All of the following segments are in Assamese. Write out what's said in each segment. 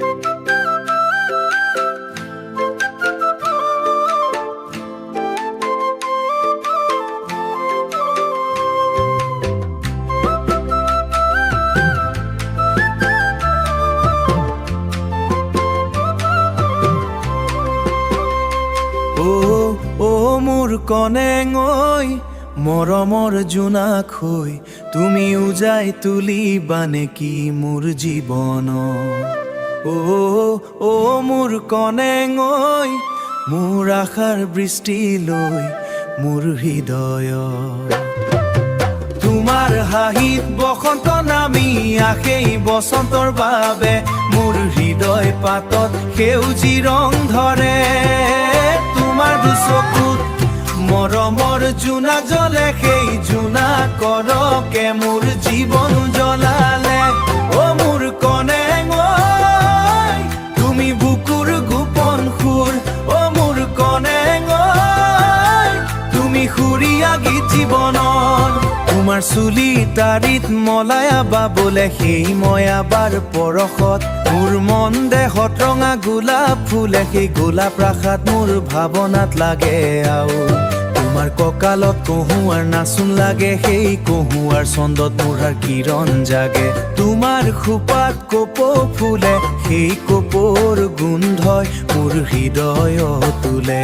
মোৰ কনেং ঐ মৰমৰ জোনাক হৈ তুমি উজাই তুলিবা নেকি মোৰ জীৱন মোৰ কনেং ঐ মোৰ আশাৰ বৃষ্টি লৈ মোৰ হৃদয় তোমাৰ হাঁহিত বসন্ত নামি আহেই বসন্তৰ বাবে মোৰ হৃদয় পাতত সেউজী ৰং ধৰে তোমাৰ দুচকুত মৰমৰ জোনাক জ্বলে সেই জোনাকৰকে মোৰ জীৱন জ্বলালে মোৰ কনেং ঐ তুমি বুকুৰ গোপন সুৰ মোৰ কনেং ঐ তুমি সুৰীয়া গীত জীৱনৰ তোমাৰ চুলি তাৰিত মলায়া বাবলে সেই ময়াবাৰ পৰশত মোৰ মন দেহত ৰঙা গোলাপ ফুলে সেই গোলাপ ৰাখাত মোৰ ভাৱনাত লাগে আও তোমাৰ কঁকালত কহুৱাৰ নাচোন লাগে সেই কহুৱাৰ চন্দত মোৰ কিৰণ জাগে তোমাৰ খোপাত কপৌ ফুলে সেই কপৌৰ গোন্ধই মোৰ হৃদয় তুলে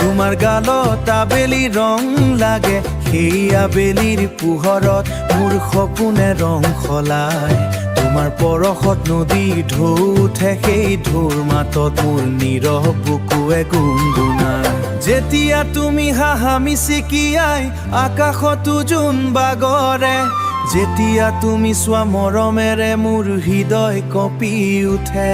তোমাৰ গালত আবেলি ৰং লাগে সেই আবেলিৰ পোহৰত মোৰ সপোনে ৰং সলায় তোমাৰ পৰশত নদী ঢৌ উঠে সেই ঢৌৰ মাতত মোৰ নীৰৱ বুকুৱে গুণগুণায় যেতিয়া তুমি হাহা মিচিকিয়াই আকাশতো জোন বাগৰে যেতিয়া তুমি চোৱা মৰমেৰে মোৰ হৃদয় কঁপি উঠে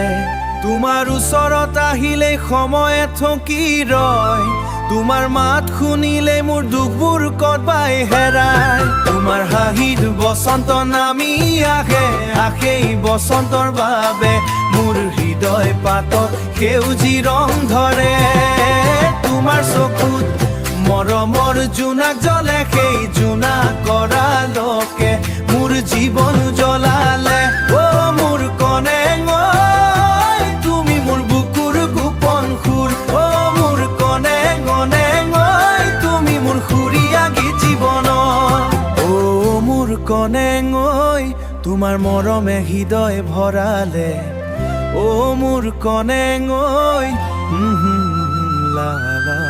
তোমাৰ ওচৰত আহিলে সময়ে থকি ৰয় তোমাৰ মাত শুনিলে মোৰ দুখবোৰ কতবাই হেৰায় তোমাৰ হাঁহিত বসন্ত নামি আহেই বসন্তৰ বাবে মোৰ হৃদয় পাতত সেউজী ৰং ধৰে তোমাৰ চকুত মৰমৰ জোনাক জ্বলে সেই জোনাকৰালকে মোৰ জীৱন জ্বলালে মোৰ কনেং ঐ তুমি মোৰ বুকুৰ গোপন সুৰ মোৰ কনেং ঐ তুমি মোৰ সুৰীয়া গীত জীৱনৰ মোৰ কনেং ঐ তোমাৰ মৰমে হৃদয় ভৰালে মোৰ কনেং ঐ লা লা